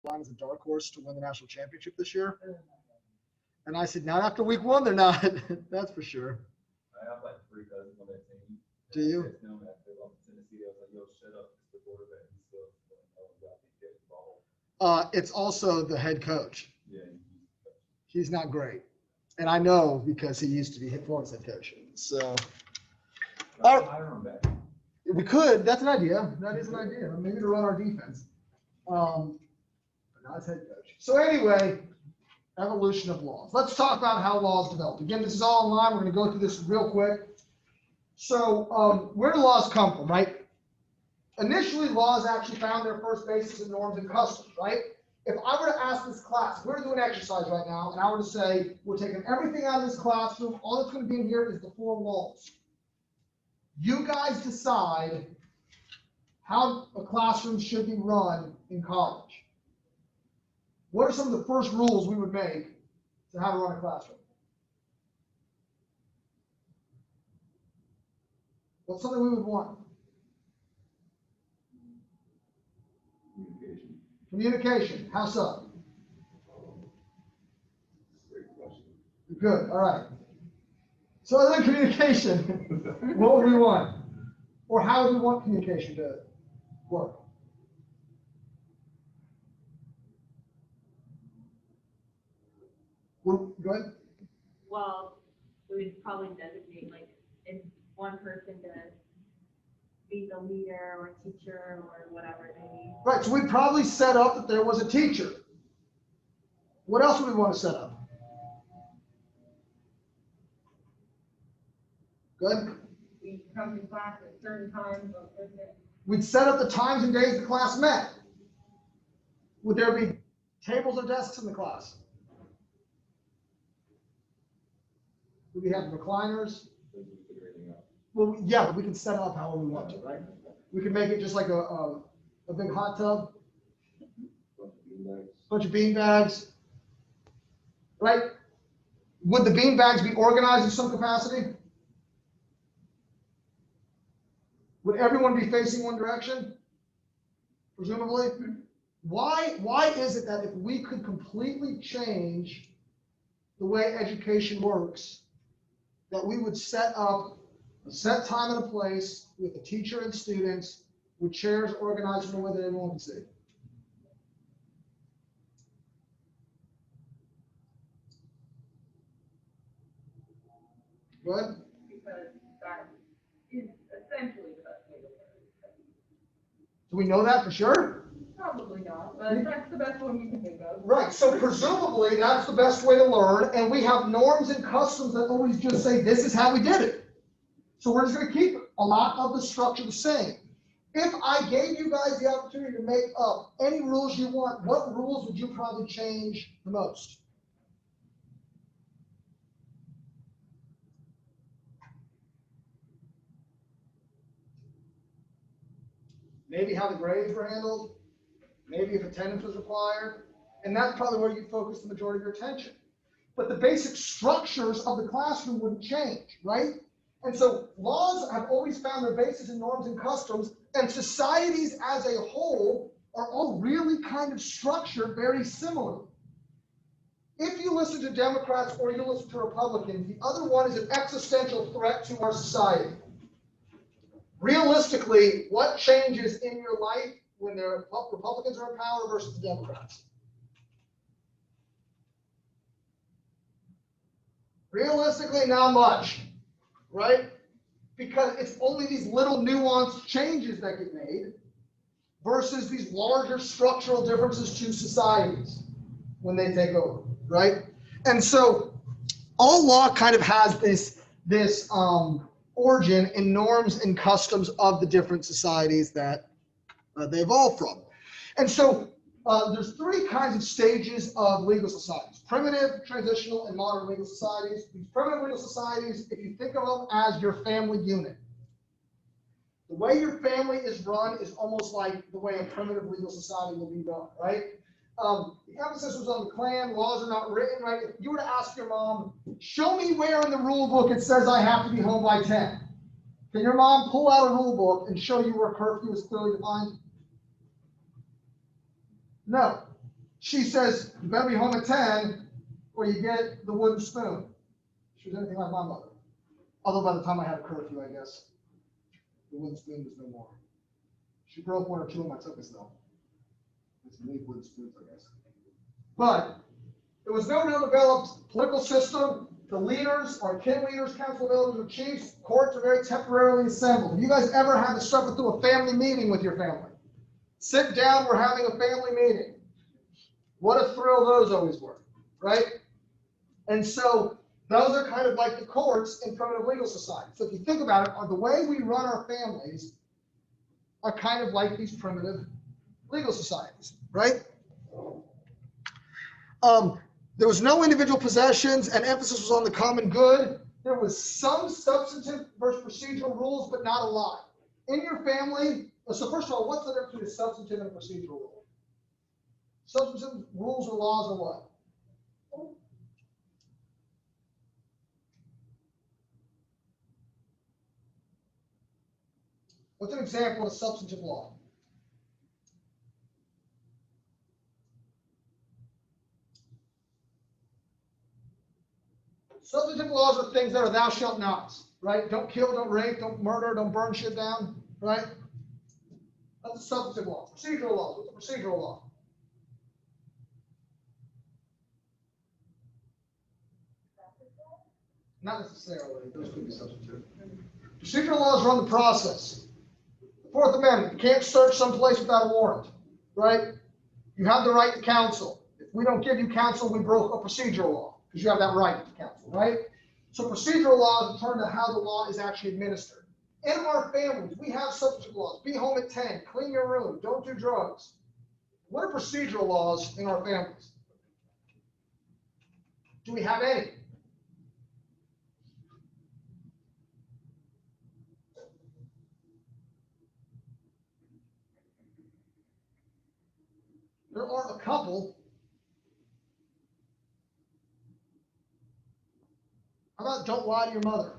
line as a dark horse to win the national championship this year. And I said, not after week 1, they're not. That's for sure. I have like 3 cousins on that team. Do you? Tennessee, I was like, yo, shut up. It's the quarterback. It's also the head coach. Yeah. He's not great. And I know because he used to be Florida's head coach. So. We could. That's an idea. That is an idea. Maybe to run our defense. But not as head coach. So anyway, evolution of laws. Let's talk about how laws develop. Again, this is all online. We're going to go through this real quick. So where do laws come from, right? Initially, laws actually found their first basis in norms and customs, right? If I were to ask this class, we're doing an exercise right now, and I were to say, we're taking everything out of this classroom, all that's going to be in here is the 4 laws. You guys decide how a classroom should be run in college. What are some of the first rules we would make to how to run a classroom? What's something we would want? Communication. How so? Great question. Good. All right. So other than communication, what would we want? Or how would we want communication to work? Well, go ahead. Well, we would probably designate like if one person to be the leader or teacher or whatever they need. Right, so we'd probably set up that there was a teacher. What else would we want to set up? Good. We come to class at certain times. We'd set up the times and days the class met. Would there be tables or desks in the class? Would we have recliners? Well, yeah, but we can set it up however we want to, right? We can make it just like a big hot tub, bunch of bean bags, right? Would the bean bags be organized in some capacity? Would everyone be facing one direction? Presumably. Why is it that if we could completely change the way education works, that we would set up a set time and a place with a teacher and students, with chairs organized in a way that everyone can see? Good? Because that is essentially the best way to learn. Do we know that for sure? Probably not, but that's the best one we can think of. Right, so presumably that's the best way to learn, and we have norms and customs that always just say this is how we did it. So we're just going to keep a lot of the structure the same. If I gave you guys the opportunity to make up any rules you want, what rules would you probably change the most? Maybe how the grades were handled, maybe if attendance was required, and that's probably where you focus the majority of your attention. But the basic structures of the classroom wouldn't change, right? And so laws have always found their basis in norms and customs, and societies as a whole are all really kind of structured very similarly. If you listen to Democrats or you listen to Republicans, the other one is an existential threat to our society. Realistically, what changes in your life when the Republicans are in power versus the Democrats? Realistically, not much, right? Because it's only these little nuanced changes that get made versus these larger structural differences to societies when they take over, right? And so all law kind of has this origin in norms and customs of the different societies that they evolve from. And so there's 3 kinds of stages of legal societies: primitive, transitional, and modern legal societies. These primitive legal societies, if you think of them as your family unit, the way your family is run is almost like the way a primitive legal society will be run, right? The emphasis was on the clan. Laws are not written, right? If you were to ask your mom, show me where in the rule book it says I have to be home by 10. Can your mom pull out a rule book and show you where curfew is clearly defined? No. she says, you better be home at 10 or you get the wooden spoon. She was anything like my mother. Although by the time I had a curfew, I guess, the wooden spoon was no more. She broke one or two of my tuckus though. It's really wooden spoons, I guess. But there was no real developed political system. The leaders, our kin leaders, council of elders, or chiefs, courts are very temporarily assembled. Have you guys ever had to suffer through a family meeting with your family? Sit down, we're having a family meeting. What a thrill those always were, right? And so those are kind of like the courts in primitive legal society. So if you think about it, the way we run our families are kind of like these primitive legal societies, right? There was no individual possessions and emphasis was on the common good. There was some substantive versus procedural rules, but not a lot. In your family, so first of all, what's the difference between a substantive and a procedural rule? Substantive rules or laws are what? What's an example of a substantive law? Substantive laws are things that are thou shalt nots, right? Don't kill, don't rape, don't murder, don't burn shit down, right? That's a substantive law. Procedural law. What's a procedural law? Not necessarily. Those could be substantive. Procedural laws run the process. The Fourth Amendment, you can't search someplace without a warrant, right? You have the right to counsel. If we don't give you counsel, we broke a procedural law because you have that right to counsel, right? So procedural laws determine how the law is actually administered. In our families, we have substantive laws. Be home at 10, clean your room, don't do drugs. What are procedural laws in our families? Do we have any? There are a couple. How about don't lie to your mother?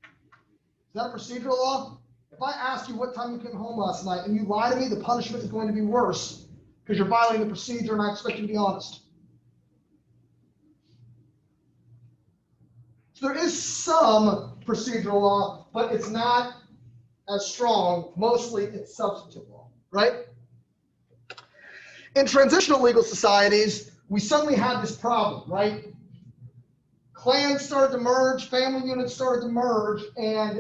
Is that a procedural law? If I ask you what time you came home last night and you lie to me, the punishment is going to be worse because you're violating the procedure and I expect you to be honest. So there is some procedural law, but it's not as strong. Mostly it's substantive law, right? In transitional legal societies, we suddenly had this problem, right? Clans started to merge, family units started to merge, and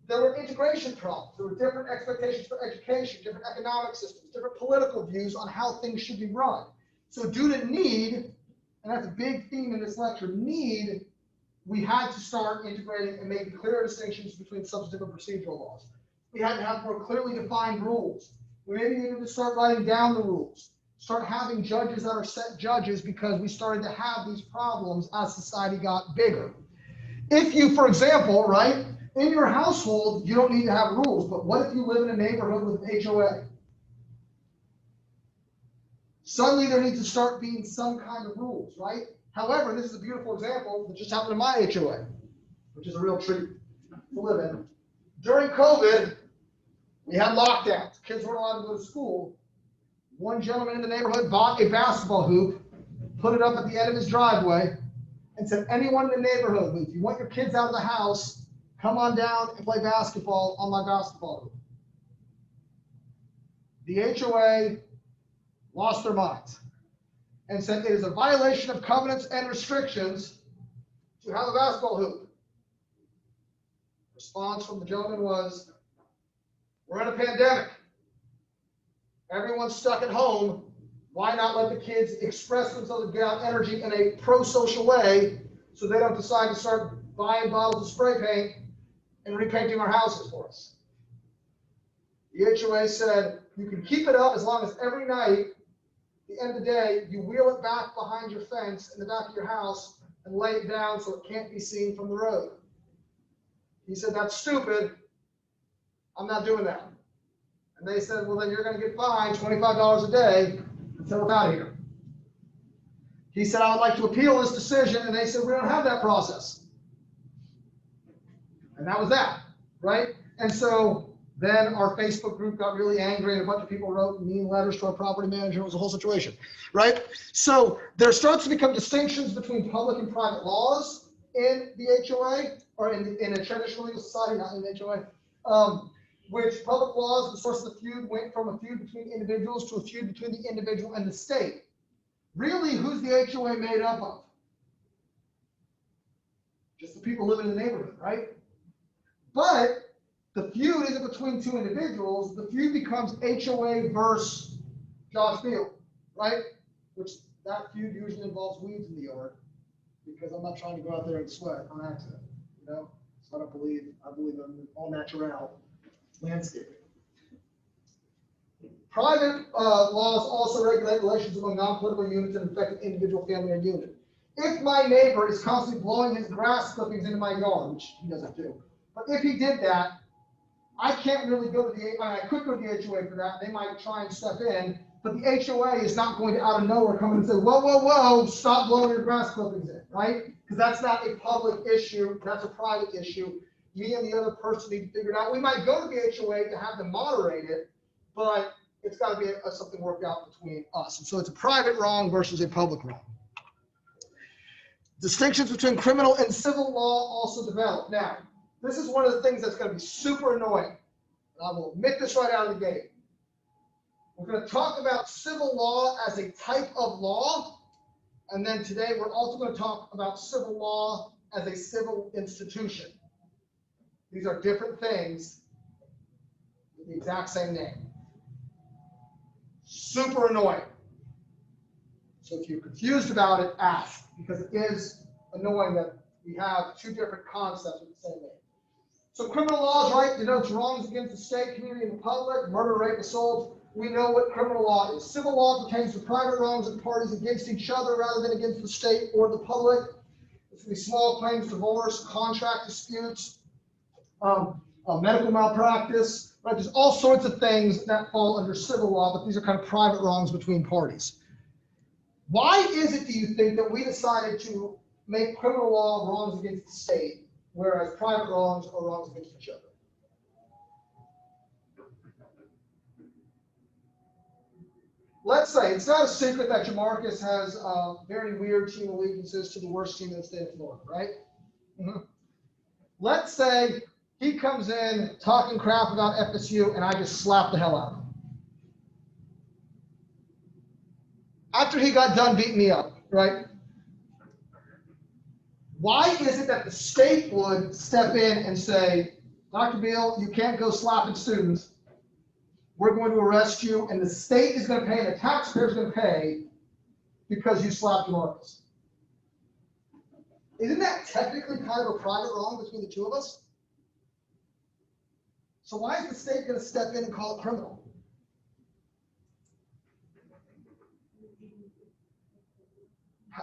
there were integration problems. There were different expectations for education, different economic systems, different political views on how things should be run. So due to need, and that's a big theme in this lecture, need, we had to start integrating and making clearer distinctions between substantive and procedural laws. We had to have more clearly defined rules. We maybe needed to start writing down the rules. Start having judges that are set judges because we started to have these problems as society got bigger. If you, for example, right, in your household, you don't need to have rules, but what if you live in a neighborhood with an HOA? Suddenly there needs to start being some kind of rules, right? However, this is a beautiful example that just happened in my HOA, which is a real treat to live in. During COVID, we had lockdowns. Kids weren't allowed to go to school. One gentleman in the neighborhood bought a basketball hoop, put it up at the end of his driveway, and said, anyone in the neighborhood, if you want your kids out of the house, come on down and play basketball on my basketball hoop. The HOA lost their minds and said it is a violation of covenants and restrictions to have a basketball hoop. Response from the gentleman was, we're in a pandemic. Everyone's stuck at home. Why not let the kids express themselves and get out energy in a pro-social way so they don't decide to start buying bottles of spray paint and repainting our houses for us? The HOA said, you can keep it up as long as every night, at the end of the day, you wheel it back behind your fence in the back of your house and lay it down so it can't be seen from the road. He said, that's stupid. I'm not doing that. And they said, well, then you're going to get fined $25 a day until we're out of here. He said, I would like to appeal this decision. And they said, we don't have that process. And that was that, right? And so Then our Facebook group got really angry and a bunch of people wrote mean letters to our property manager. It was a whole situation, right? So there starts to become distinctions between public and private laws in the HOA, or in a traditional legal society, not in the HOA, which public laws, the source of the feud, went from a feud between individuals to a feud between the individual and the state. Really, who's the HOA made up of? Just the people living in the neighborhood, right? But the feud isn't between two individuals. The feud becomes HOA versus Josh Behl, right? Which that feud usually involves weeds in the yard, because I'm not trying to go out there and sweat on accident, you know? So I believe in all natural landscaping. Private laws also regulate relations among non-political units and affect individual family or unit. If my neighbor is constantly blowing his grass clippings into my yard, which he doesn't do, but if he did that, I can't really go to the, I could go to the HOA for that. They might try and step in, but the HOA is not going to out of nowhere come in and say, whoa, whoa, whoa, stop blowing your grass clippings in, right? Because that's not a public issue, that's a private issue. Me and the other person need to figure it out. We might go to the HOA to have them moderate it, but it's got to be something worked out between us. And so it's a private wrong versus a public wrong. Distinctions between criminal and civil law also develop. Now, this is one of the things that's going to be super annoying. And I will admit this right out of the gate. We're going to talk about civil law as a type of law. And then today we're also going to talk about civil law as a civil institution. These are different things with the exact same name. Super annoying. So if you're confused about it, ask, because it is annoying that we have two different concepts with the same name. So criminal laws, right, denotes wrongs against the state, community, and the public, murder, rape, assault. We know what criminal law is. Civil law pertains to private wrongs of parties against each other rather than against the state or the public. It's going to be small claims, divorce, contract disputes, medical malpractice, right? There's all sorts of things that fall under civil law, but these are kind of private wrongs between parties. Why is it, do you think, that we decided to make criminal law wrongs against the state, whereas private wrongs are wrongs against each other? Let's say, it's not a secret that Jamarcus has very weird team allegiances to the worst team in the state of Florida, right? Mm-hmm. Let's say he comes in talking crap about FSU and I just slap the hell out of him. After he got done beating me up, right? Why is it that the state would step in and say, Dr. Behl, you can't go slapping students. We're going to arrest you, and the state is going to pay, and the taxpayer is going to pay because you slapped Jamarcus? Isn't that technically kind of a private wrong between the two of us? So why is the state going to step in and call it criminal?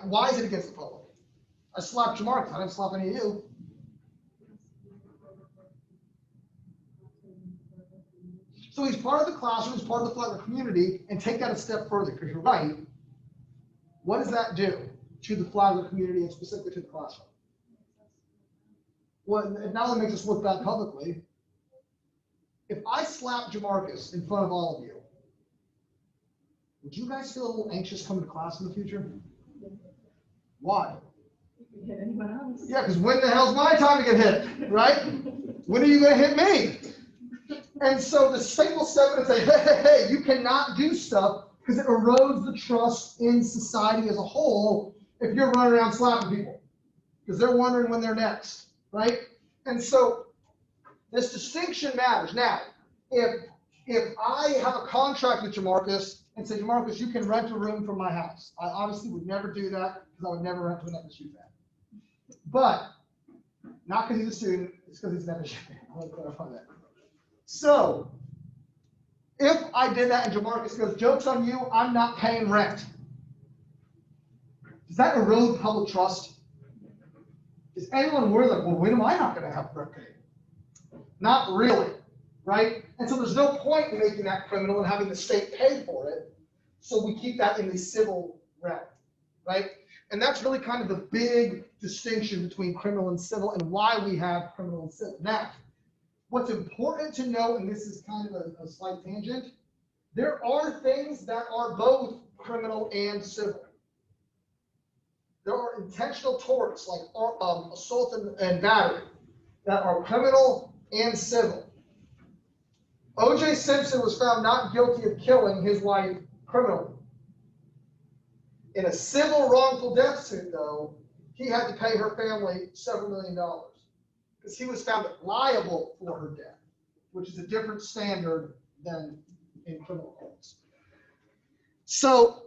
Why is it against the public? I slapped Jamarcus. I didn't slap any of you. So he's part of the classroom, he's part of the Florida community, and take that a step further, because you're right. What does that do to the Florida community and specifically to the classroom? Well, it not only makes us look bad publicly. If I slap Jamarcus in front of all of you, would you guys feel a little anxious coming to class in the future? Why? Hit anyone else? Yeah, because when the hell's my time to get hit, right? When are you going to hit me? And so the state will step in and say, hey, you cannot do stuff because it erodes the trust in society as a whole if you're running around slapping people, because they're wondering when they're next, right? And so this distinction matters. Now, if I have a contract with Jamarcus and say, Jamarcus, you can rent a room from my house. I obviously would never do that because I would never rent to an FSU fan. But not because he's a student, it's because he's an FSU fan. I want to clarify that. So if I did that and Jamarcus goes, joke's on you, I'm not paying rent. Does that erode public trust? Is anyone worried like, well, when am I not going to have rent paid? Not really, right? And so there's no point in making that criminal and having the state pay for it. So we keep that in the civil realm, right? And that's really kind of the big distinction between criminal and civil and why we have criminal and civil. Now, What's important to know, and this is kind of a slight tangent, there are things that are both criminal and civil. There are intentional torts like assault and battery that are criminal and civil. O.J. Simpson was found not guilty of killing his wife criminally. In a civil wrongful death suit, though, he had to pay her family several $million because he was found liable for her death, which is a different standard than in criminal courts. So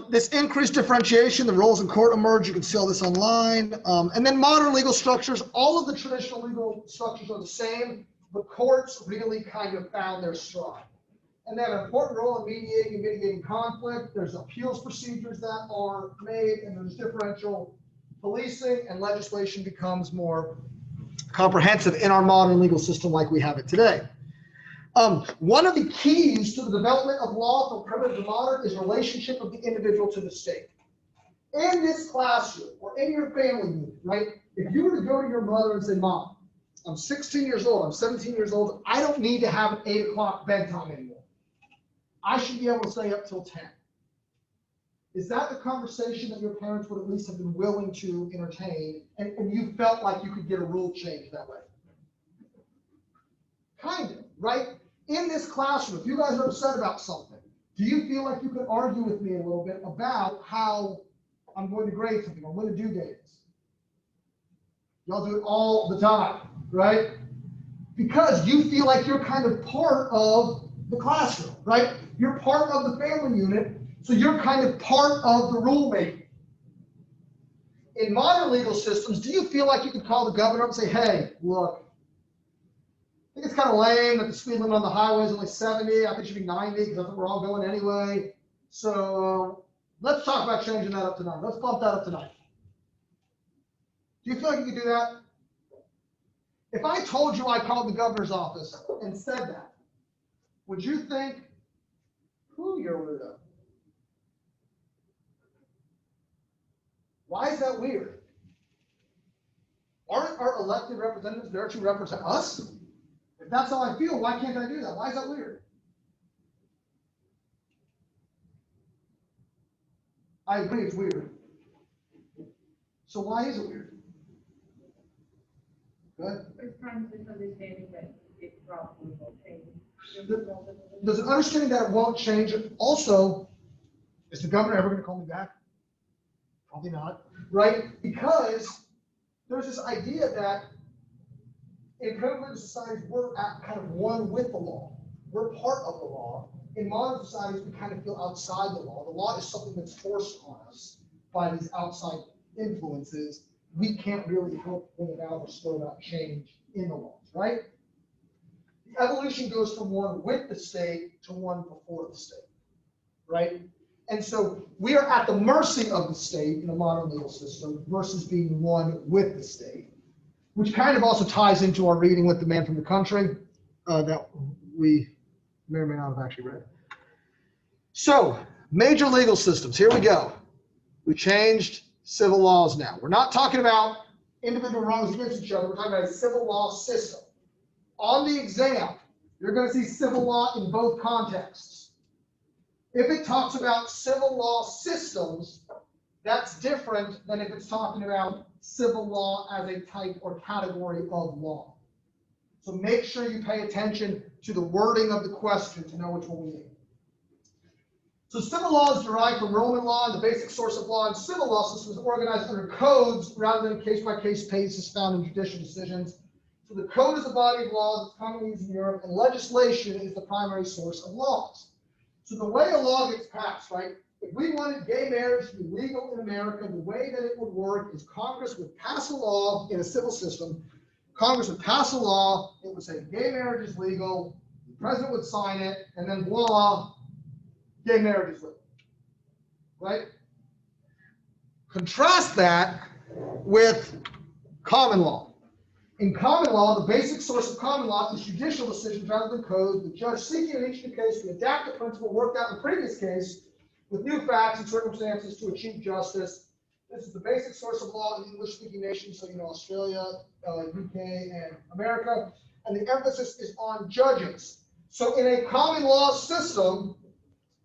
this increased differentiation, the roles in court emerge. You can see all this online. And then modern legal structures, all of the traditional legal structures are the same, but courts really kind of found their stride. And they have an important role in mediating and mitigating conflict. There's appeals procedures that are made, and there's differential policing, and legislation becomes more comprehensive in our modern legal system like we have it today. One of the keys to the development of law from primitive to modern is relationship of the individual to the state. In this classroom or in your family unit, right? If you were to go to your mother and say, Mom, I'm 16 years old, I'm 17 years old, I don't need to have an 8 o'clock bedtime anymore. I should be able to stay up till 10. Is that the conversation that your parents would at least have been willing to entertain, and you felt like you could get a rule change that way? Kind of, right? In this classroom, if you guys are upset about something, do you feel like you could argue with me a little bit about how I'm going to grade something, or when the due date is? Y'all do it all the time, right? Because you feel like you're kind of part of the classroom, right? You're part of the family unit, so you're kind of part of the rulemaking. In modern legal systems, do you feel like you could call the governor up and say, hey, look, I think it's kind of lame that the speed limit on the highway is only 70. I think it should be 90 because I think we're all going anyway. So let's talk about changing that up tonight. Let's bump that up tonight. Do you feel like you could do that? If I told you I called the governor's office and said that, would you think, you're a weirdo? Why is that weird? Aren't our elected representatives there to represent us? If that's how I feel, why can't I do that? Why is that weird? I agree, it's weird. So why is it weird? Good. It's kind of this understanding that it probably won't change. There's an understanding that it won't change. Also, is the governor ever going to call me back? Probably not, right? Because there's this idea that in primitive societies, we're at kind of one with the law. We're part of the law. In modern societies, we kind of feel outside the law. The law is something that's forced on us by these outside influences. We can't really help bring about or slow about change in the laws, right? The evolution goes from one with the state to one before the state, right? And so we are at the mercy of the state in a modern legal system versus being one with the state, which kind of also ties into our reading with the man from the country that we may or may not have actually read. So, major legal systems, here we go. We changed civil laws now. We're not talking about individual wrongs against each other. We're talking about a civil law system. On the exam, you're going to see civil law in both contexts. If it talks about civil law systems, that's different than if it's talking about civil law as a type or category of law. So make sure you pay attention to the wording of the question to know which one we need. So civil law is derived from Roman law, and the basic source of law in civil law system is organized under codes rather than case-by-case basis found in judicial decisions. So the code is a body of law that's commonly used in Europe, and legislation is the primary source of laws. So the way a law gets passed, right? If we wanted gay marriage to be legal in America, the way that it would work is Congress would pass a law in a civil system. Congress would pass a law, it would say gay marriage is legal, the president would sign it, and then voila, gay marriage is legal, right? Contrast that with common law. In common law, the basic source of common law is judicial decisions rather than codes. The judge seeking in each new case to adapt the principle worked out in the previous case with new facts and circumstances to achieve justice. This is the basic source of law in English-speaking nations, so Australia, UK, and America. and the emphasis is on judges. So in a common law system,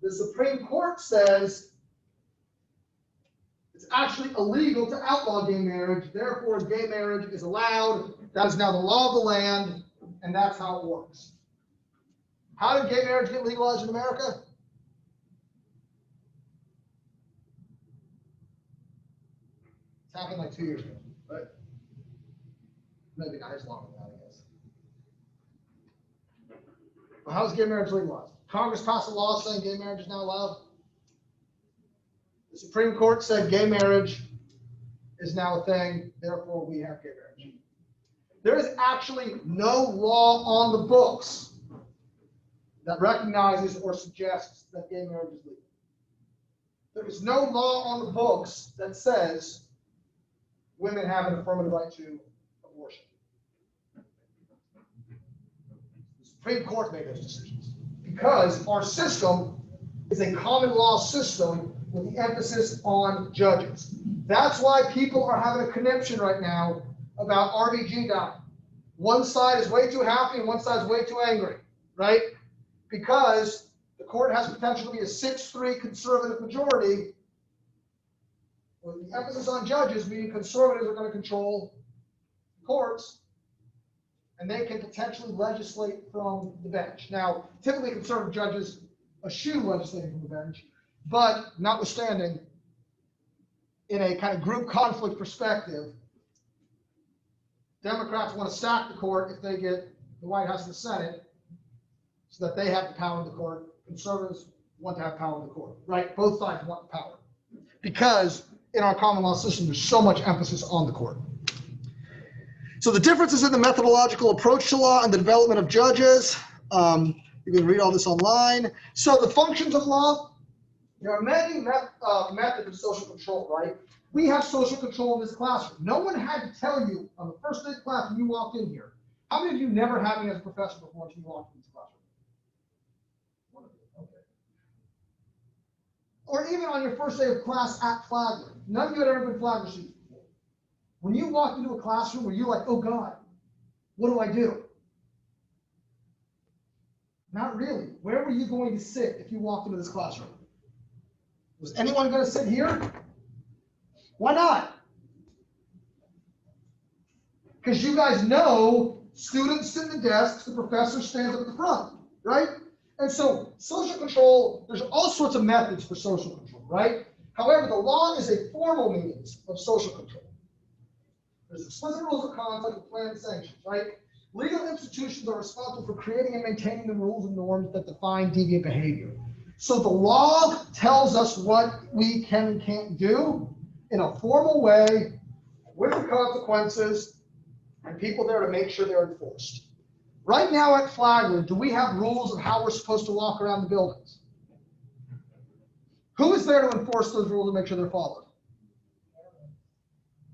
the Supreme Court says it's actually illegal to outlaw gay marriage, therefore gay marriage is allowed. That is now the law of the land, and that's how it works. How did gay marriage get legalized in America? It happened like 2 years ago, right? Maybe not as long as that, I guess. But how is gay marriage legalized? Congress passed a law saying gay marriage is now allowed. The Supreme Court said gay marriage is now a thing, therefore we have gay marriage. There is actually no law on the books that recognizes or suggests that gay marriage is legal. There is no law on the books that says women have an affirmative right to abortion. The Supreme Court made those decisions because our system is a common law system with the emphasis on judges. That's why people are having a conniption right now about RBG dying. One side is way too happy and one side is way too angry, right? Because the court has potential to be a 6-3 conservative majority. With the emphasis on judges, meaning conservatives are going to control the courts, and they can potentially legislate from the bench. Now, typically conservative judges eschew legislating from the bench, but notwithstanding, in a kind of group conflict perspective, Democrats want to stack the court if they get the White House and the Senate so that they have the power in the court. Conservatives want to have power in the court, right? Both sides want the power. Because in our common law system, there's so much emphasis on the court. So the differences in the methodological approach to law and the development of judges. You can read all this online. So the functions of law, there are many methods of social control, right? We have social control in this classroom. No one had to tell you on the first day of class when you walked in here. How many of you never had me as a professor before until you walked into this classroom? One of you, okay. Or even on your first day of class at Flagler. None of you had ever been Flagler students before. When you walked into a classroom, were you like, oh God, what do I do? Not really. Where were you going to sit if you walked into this classroom? Was anyone going to sit here? Why not? Because you guys know students sit in the desks, the professor stands up at the front, right? And so social control, there's all sorts of methods for social control, right? However, the law is a formal means of social control. There's explicit rules of conduct and planned sanctions, right? Legal institutions are responsible for creating and maintaining the rules and norms that define deviant behavior. So the law tells us what we can and can't do in a formal way with the consequences and people there to make sure they're enforced. Right now at Flagler, do we have rules of how we're supposed to walk around the buildings? Who is there to enforce those rules and make sure they're followed?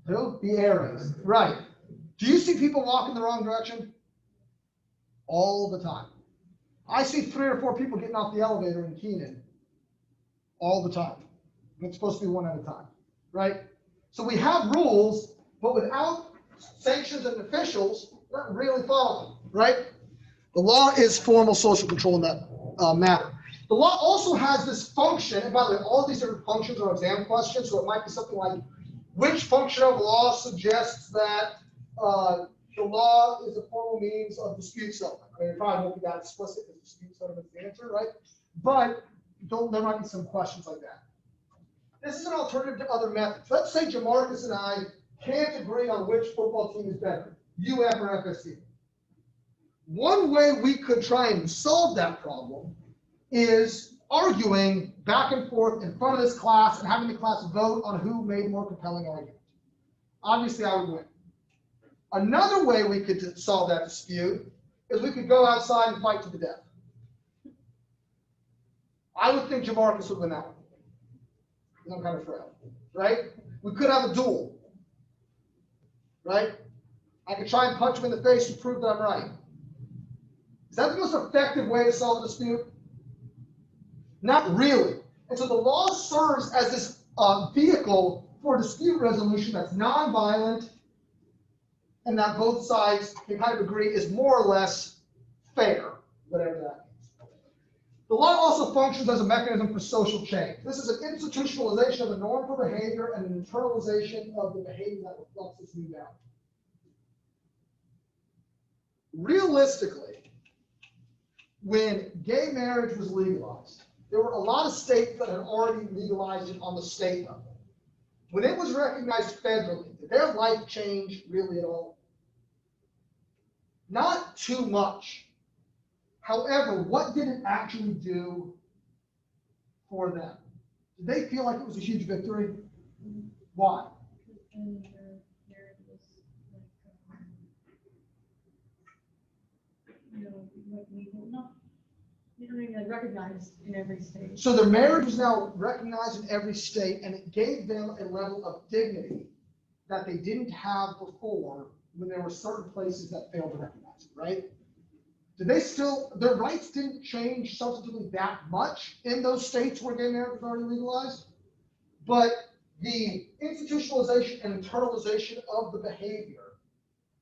Who? The areas. Right. Do you see people walk in the wrong direction? All the time. I see 3 or 4 people getting off the elevator in Keenan all the time. It's supposed to be one at a time, right? So we have rules, but without sanctions and officials, we're not really following, right? The law is formal social control in that matter. The law also has this function, and by the way, all of these different functions are exam questions, so it might be something like, which function of law suggests that the law is a formal means of dispute settlement? I mean, it probably won't be that explicit because dispute settlement is the answer, right? But there might be some questions like that. This is an alternative to other methods. Let's say Jamarcus and I can't agree on which football team is better, UF or FSU. One way we could try and solve that problem is arguing back and forth in front of this class and having the class vote on who made a more compelling argument. Obviously, I would win. Another way we could solve that dispute is we could go outside and fight to the death. I would think Jamarcus would win that one. Because I'm kind of frail, right? We could have a duel, right? I could try and punch him in the face to prove that I'm right. Is that the most effective way to solve a dispute? Not really. And so the law serves as this vehicle for dispute resolution that's nonviolent and that both sides can kind of agree is more or less fair, whatever that means. The law also functions as a mechanism for social change. This is an institutionalization of a norm for behavior and an internalization of the behavior that reflects this new boundary. Realistically, when gay marriage was legalized, there were a lot of states that had already legalized it on the state level. When it was recognized federally, did their life change really at all? Not too much. However, what did it actually do for them? Did they feel like it was a huge victory? Why? And their marriage was like legal, no, they don't even recognized in every state. So their marriage was now recognized in every state, and it gave them a level of dignity that they didn't have before when there were certain places that failed to recognize it, right? Did they still, their rights didn't change substantively that much in those states where gay marriage was already legalized, but the institutionalization and internalization of the behavior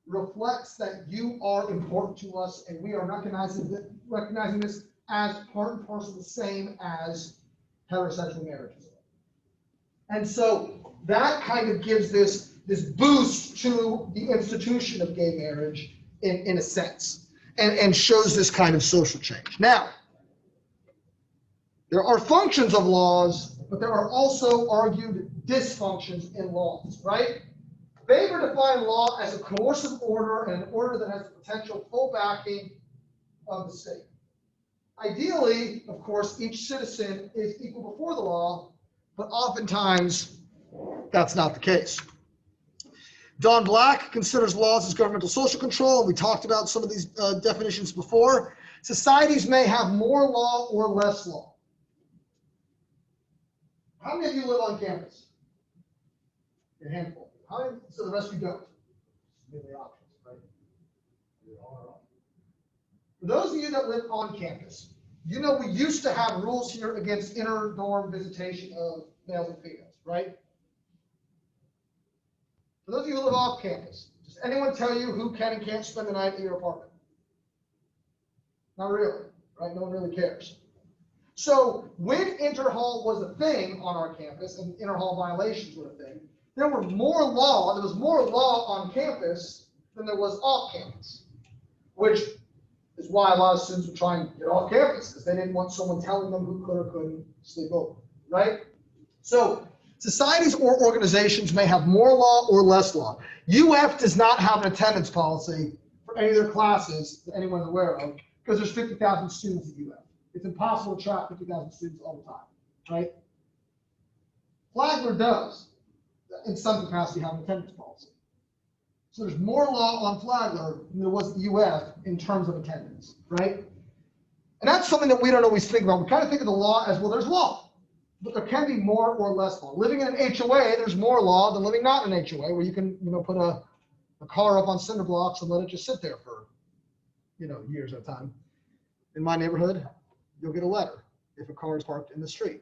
reflects that you are important to us, and we are recognizing this as part and parcel the same as heterosexual marriages. And so that kind of gives this boost to the institution of gay marriage in a sense, and shows this kind of social change. Now, there are functions of laws, but there are also argued dysfunctions in laws, right? Weber defined law as a coercive order and an order that has the potential full backing of the state. Ideally, of course, each citizen is equal before the law, but oftentimes that's not the case. Don Black considers laws as governmental social control, and we talked about some of these definitions before. Societies may have more law or less law. How many of you live on campus? A handful. How many? So the rest of you don't. Give the options, right? You're all wrong. For those of you that live on campus, you know we used to have rules here against inter-dorm visitation of males and females, right? For those of you who live off campus, does anyone tell you who can and can't spend the night at your apartment? Not really, right? No one really cares. So when interhall was a thing on our campus and interhall violations were a thing, there was more law on campus than there was off campus, which is why a lot of students would try and get off campus, because they didn't want someone telling them who could or couldn't sleep over, right? So societies or organizations may have more law or less law. UF does not have an attendance policy for any of their classes that anyone's aware of, because there's 50,000 students at UF. It's impossible to track 50,000 students all the time, right? Flagler does, in some capacity, have an attendance policy. So there's more law on Flagler than there was at UF in terms of attendance, right? And that's something that we don't always think about. We kind of think of the law as, well, there's law, but there can be more or less law. Living in an HOA, there's more law than living not in an HOA, where you can, put a car up on cinder blocks and let it just sit there for, years at a time. In my neighborhood, you'll get a letter if a car is parked in the street.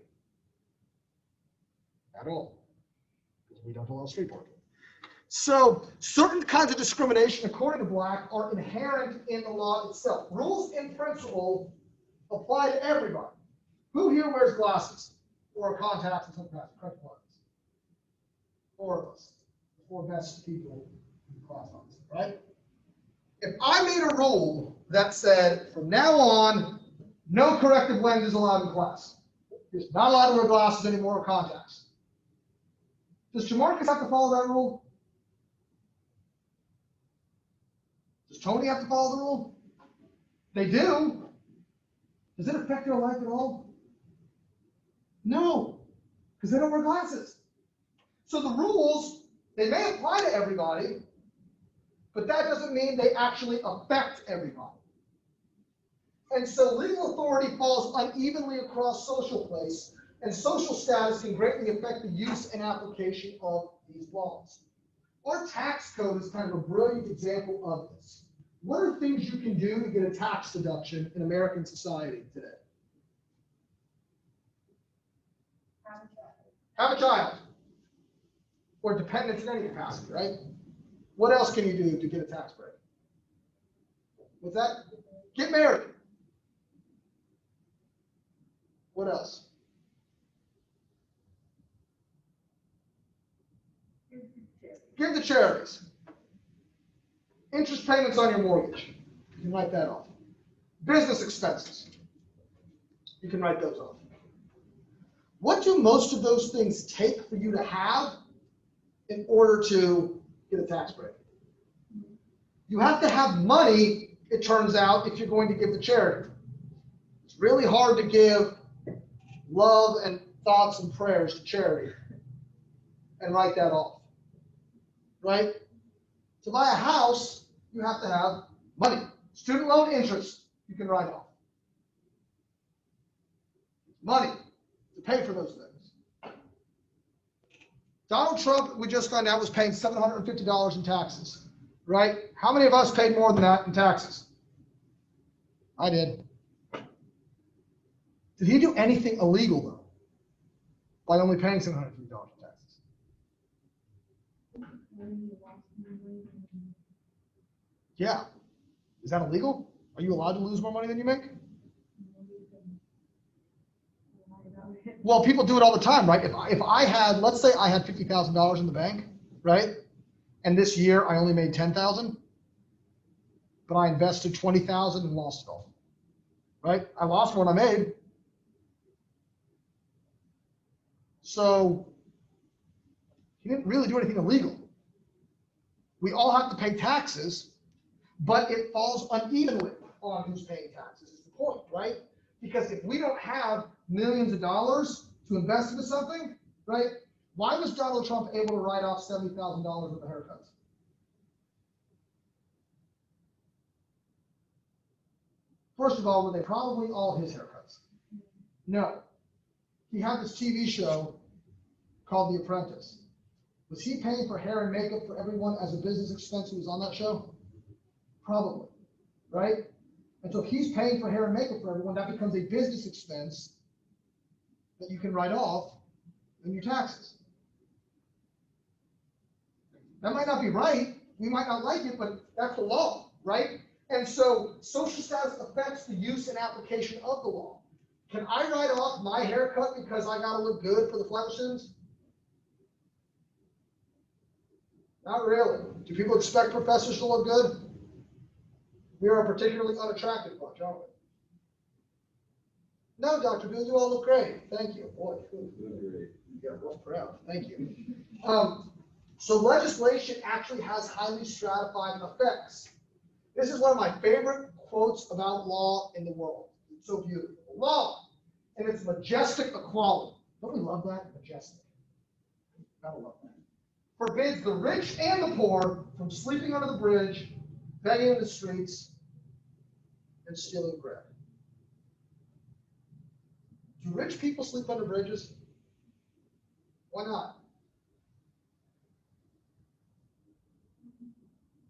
At all. Because we don't allow street parking. So certain kinds of discrimination, according to Black, are inherent in the law itself. Rules in principle apply to everybody. Who here wears glasses or contacts and some kind of correct ones? 4 of us. The 4 best people in the class, right? If I made a rule that said, from now on, no corrective lenses allowed in class. You're not allowed to wear glasses anymore or contacts. Does Jamarcus have to follow that rule? Does Tony have to follow the rule? They do. Does it affect their life at all? No, because they don't wear glasses. So the rules, they may apply to everybody, but that doesn't mean they actually affect everybody. And so legal authority falls unevenly across social place, and social status can greatly affect the use and application of these laws. Our tax code is kind of a brilliant example of this. What are things you can do to get a tax deduction in American society today? Have a child. Or dependents in any capacity, right? What else can you do to get a tax break? What's that? Get married. What else? Give to charities. Interest payments on your mortgage. You can write that off. Business expenses. You can write those off. What do most of those things take for you to have in order to get a tax break? You have to have money, it turns out, if you're going to give to charity. It's really hard to give love and thoughts and prayers to charity and write that off, right? To buy a house, you have to have money. Student loan interest, you can write off. Money to pay for those things. Donald Trump, we just found out, was paying $750 in taxes, right? How many of us paid more than that in taxes? I did. Did he do anything illegal, though, by only paying $750 in taxes? Yeah. Is that illegal? Are you allowed to lose more money than you make? Well, people do it all the time, right? If I had, let's say I had $50,000 in the bank, right? And this year I only made $10,000, but I invested $20,000 and lost it all, right? I lost what I made. So he didn't really do anything illegal. We all have to pay taxes, but it falls unevenly on who's paying taxes is the point, right? Because if we don't have millions of dollars to invest into something, right? Why was Donald Trump able to write off $70,000 worth of haircuts? First of all, were they probably all his haircuts? No. He had this TV show called The Apprentice. Was he paying for hair and makeup for everyone as a business expense who was on that show? Probably, right? And so if he's paying for hair and makeup for everyone, that becomes a business expense that you can write off in your taxes. That might not be right. We might not like it, but that's the law, right? And so social status affects the use and application of the law. Can I write off my haircut because I gotta look good for the Fletchersons? Not really. Do people expect professors to look good? We are a particularly unattractive bunch, aren't we? No, Dr. Behl, you all look great. Thank you. Boy, yeah, well proud. Thank you. So legislation actually has highly stratified effects. This is one of my favorite quotes about law in the world. It's so beautiful. Law, and its majestic equality. Don't we love that? Majestic. Gotta love that. Forbids the rich and the poor from sleeping under the bridge, begging in the streets, and stealing bread. Do rich people sleep under bridges? Why not?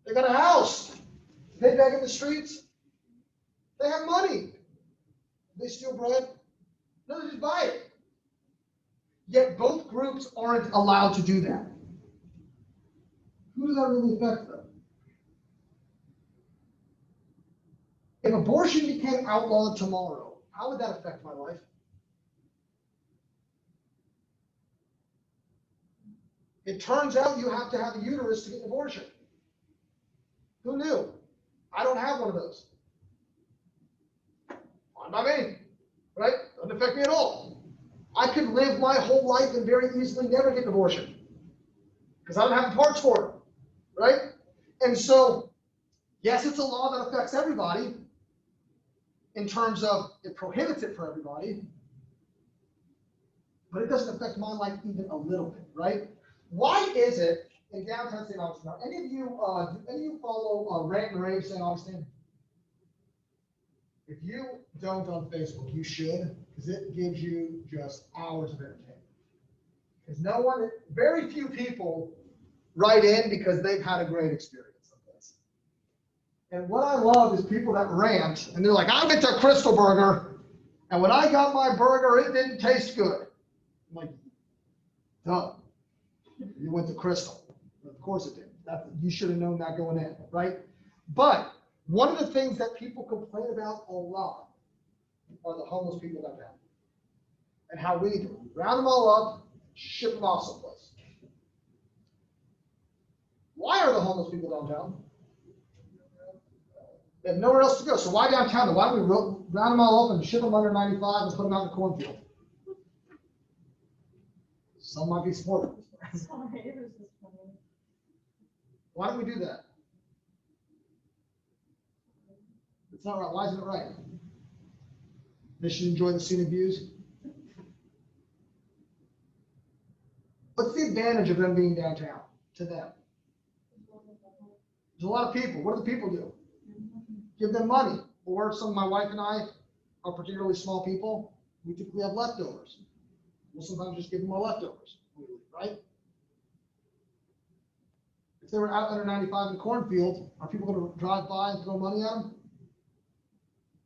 They got a house. They beg in the streets. They have money. They steal bread. No, they just buy it. Yet both groups aren't allowed to do that. Who does that really affect, though? If abortion became outlawed tomorrow, how would that affect my life? It turns out you have to have a uterus to get an abortion. Who knew? I don't have one of those. Fine by me, right? Doesn't affect me at all. I could live my whole life and very easily never get an abortion because I don't have the parts for it, right? And so, yes, it's a law that affects everybody in terms of it prohibits it for everybody, but it doesn't affect my life even a little bit, right? Why is it in downtown St. Augustine? Now, any of you follow Rant and Rave St. Augustine? If you don't on Facebook, you should, because it gives you just hours of entertainment. Because very few people write in because they've had a great experience of this. And what I love is people that rant, and they're like, I went to Crystal Burger, and when I got my burger, it didn't taste good. I'm like, duh. You went to Crystal. Of course it did. You should have known that going in, right? But one of the things that people complain about a lot are the homeless people downtown. And how we need to round them all up, ship them off someplace. Why are the homeless people downtown? They have nowhere else to go. So why downtown? Why don't we round them all up and ship them under 95 and put them out in the cornfield? Some might be supportive. Sorry, it was just funny. Why don't we do that? It's not right. Why isn't it right? They should enjoy the scenic views. What's the advantage of them being downtown to them? There's a lot of people. What do the people do? Give them money. Or my wife and I are particularly small people. We typically have leftovers. We'll sometimes just give them our leftovers, right? If they were out under 95 in the cornfield, are people going to drive by and throw money at them?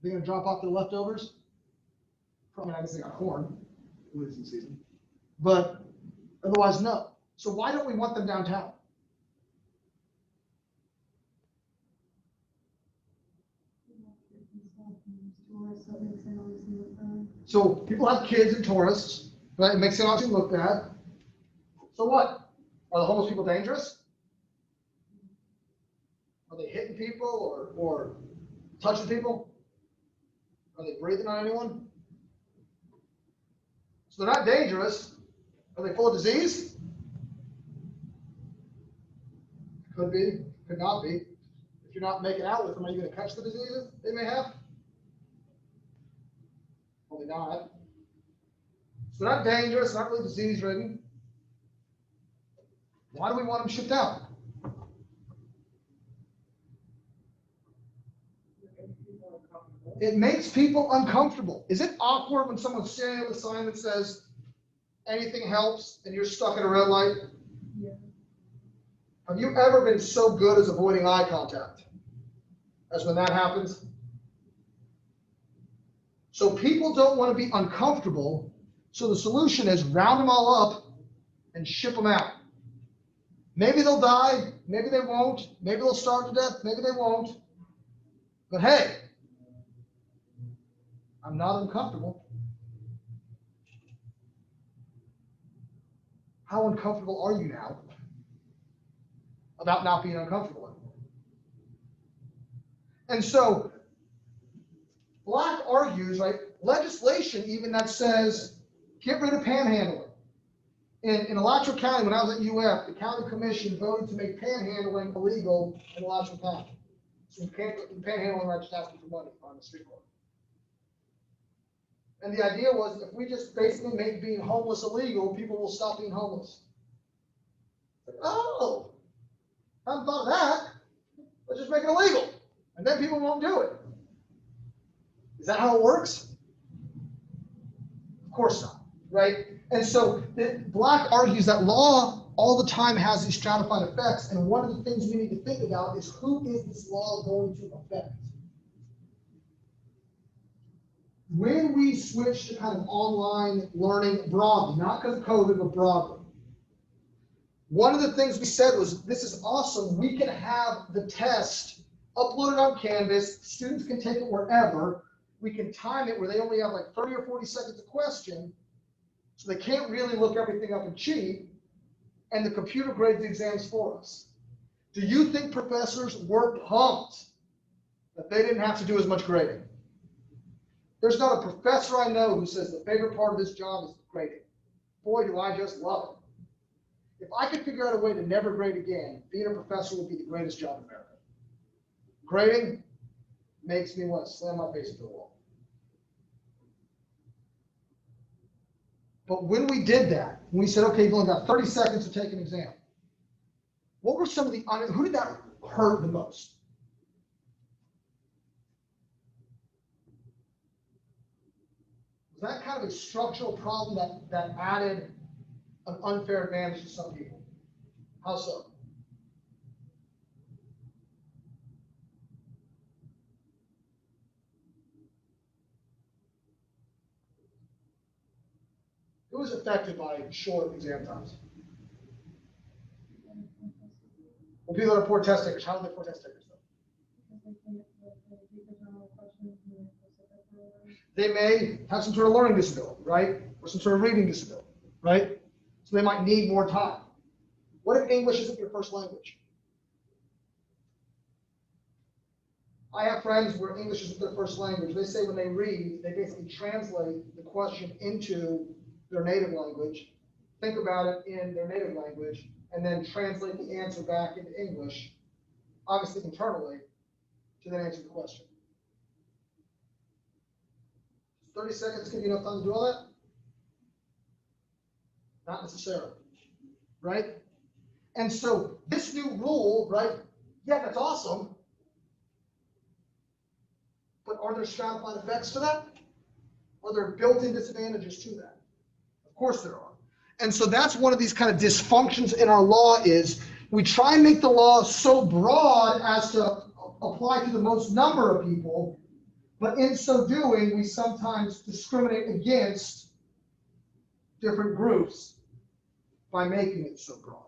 They're going to drop off their leftovers? Probably not, I guess they got corn. It is in season. But otherwise, no. So why don't we want them downtown? So people have kids and tourists, right? It makes it obviously look bad. So what? Are the homeless people dangerous? Are they hitting people or touching people? Are they breathing on anyone? So they're not dangerous. Are they full of disease? Could be, could not be. If you're not making out with them, are you going to catch the diseases they may have? Probably not. So they're not dangerous, not really disease ridden. Why do we want them shipped out? It makes people uncomfortable. Is it awkward when someone's staring at the sign that says anything helps and you're stuck at a red light? Yeah. Have you ever been so good as avoiding eye contact as when that happens? So people don't want to be uncomfortable. So the solution is round them all up and ship them out. Maybe they'll die. Maybe they won't. Maybe they'll starve to death. Maybe they won't. But hey, I'm not uncomfortable. How uncomfortable are you now about not being uncomfortable? And so Black argues, right, legislation even that says get rid of panhandling. In Alachua County, when I was at UF, the county commission voted to make panhandling illegal in Alachua County. So you can't panhandling right, just asking for money on the street corner. And the idea was if we just basically make being homeless illegal, people will stop being homeless. Like, oh, I haven't thought of that. Let's just make it illegal. And then people won't do it. Is that how it works? Of course not, right? And so Black argues that law all the time has these stratified effects. And one of the things we need to think about is who is this law going to affect? When we switch to kind of online learning broadly, not because of COVID, but broadly, one of the things we said was, this is awesome. We can have the test uploaded on Canvas. Students can take it wherever. We can time it where they only have like 30 or 40 seconds a question. So they can't really look everything up and cheat. And the computer grades the exams for us. Do you think professors were pumped that they didn't have to do as much grading? There's not a professor I know who says the favorite part of this job is grading. Boy, do I just love it. If I could figure out a way to never grade again, being a professor would be the greatest job in America. Grading makes me want to slam my face into the wall. But when we did that, when we said, okay, you've only got 30 seconds to take an exam, what were some of the, who did that hurt the most? Was that kind of a structural problem that added an unfair advantage to some people? How so? Who was affected by short exam times? Well, people that are poor test takers, how do they poor test takers though? They may have some sort of learning disability, right? Or some sort of reading disability, right? So they might need more time. What if English isn't your first language? I have friends where English isn't their first language. They say when they read, they basically translate the question into their native language, think about it in their native language, and then translate the answer back into English, obviously internally, to then answer the question. 30 seconds give you enough time to do all that? Not necessarily, right? And so this new rule, right? Yeah, that's awesome. But are there stratified effects to that? Are there built-in disadvantages to that? Of course there are. And so that's one of these kind of dysfunctions in our law is we try and make the law so broad as to apply to the most number of people, but in so doing, we sometimes discriminate against different groups by making it so broad.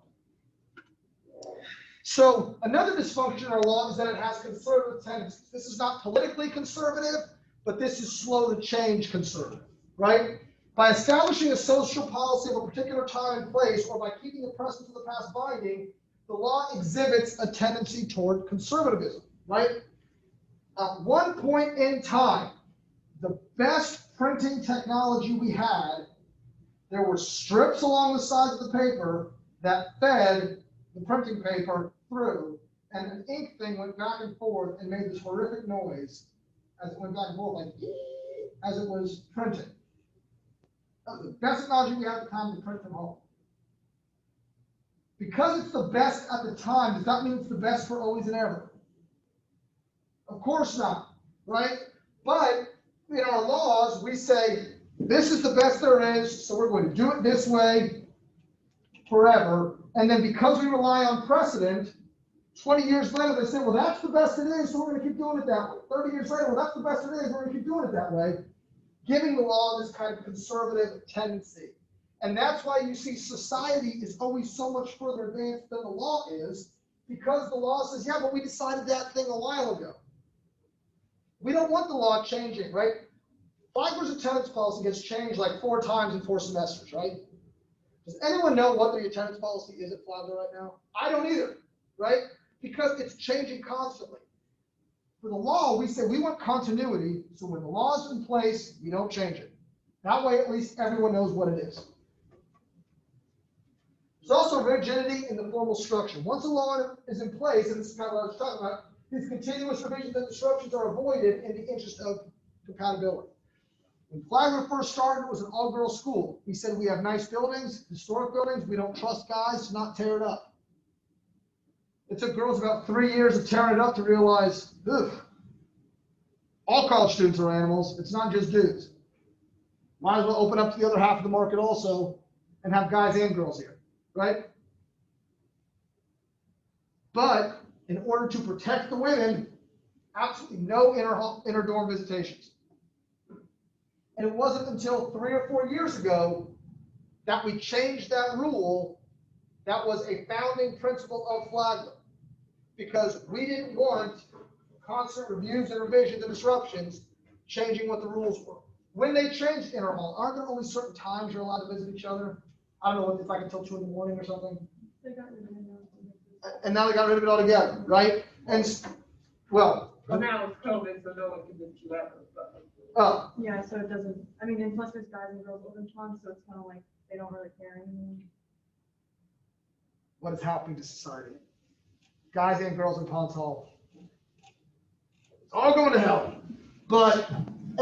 So another dysfunction in our law is that it has conservative tendencies. This is not politically conservative, but this is slow to change conservative, right? By establishing a social policy of a particular time and place, or by keeping the precedent of the past binding, the law exhibits a tendency toward conservatism, right? At one point in time, the best printing technology we had, there were strips along the sides of the paper that fed the printing paper through, and an ink thing went back and forth and made this horrific noise as it went back and forth, like as it was printing. That was the best technology we had at the time to print from home. Because it's the best at the time, does that mean it's the best for always and ever? Of course not, right? But in our laws, we say, this is the best there is, so we're going to do it this way forever. And then because we rely on precedent, 20 years later, they say, well, that's the best it is, so we're going to keep doing it that way. 30 years later, well, that's the best it is, we're going to keep doing it that way, giving the law this kind of conservative tendency. And that's why you see society is always so much further advanced than the law is, because the law says, yeah, but we decided that thing a while ago. We don't want the law changing, right? Flagler's attendance policy gets changed like 4 times in 4 semesters, right? Does anyone know what the attendance policy is at Flagler right now? I don't either, right? Because it's changing constantly. For the law, we say we want continuity, so when the law is in place, we don't change it. That way, at least everyone knows what it is. There's also rigidity in the formal structure. Once a law is in place, and this is kind of what I was talking about, these continuous revisions and disruptions are avoided in the interest of compatibility. When Flagler first started, it was an all-girls school. He said, we have nice buildings, historic buildings. We don't trust guys to not tear it up. It took girls about 3 years of tearing it up to realize, ugh, all college students are animals. It's not just dudes. Might as well open up to the other half of the market also and have guys and girls here, right? But in order to protect the women, absolutely no inter dorm visitations. And it wasn't until 3 or 4 years ago that we changed that rule. That was a founding principle of Flagler, because we didn't want constant reviews and revisions and disruptions changing what the rules were. When they changed interhall, aren't there only certain times you're allowed to visit each other? I don't know, it's like until 2 in the morning or something. They got rid of it. And now they got rid of it altogether, right? And well, now it's COVID, so no one can do 2 hours. oh, Yeah, so it doesn't, I mean, and plus there's guys and girls open pond, so it's kind of like they don't really care anymore. what is happening to society? Guys and girls in Ponce Hall. It's all going to hell. But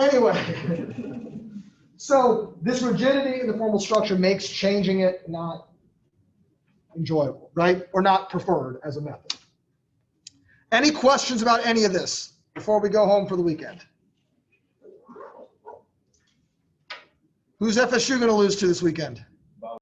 anyway, so this rigidity in the formal structure makes changing it not enjoyable, right? Or not preferred as a method. Any questions about any of this before we go home for the weekend? Who's FSU going to lose to this weekend?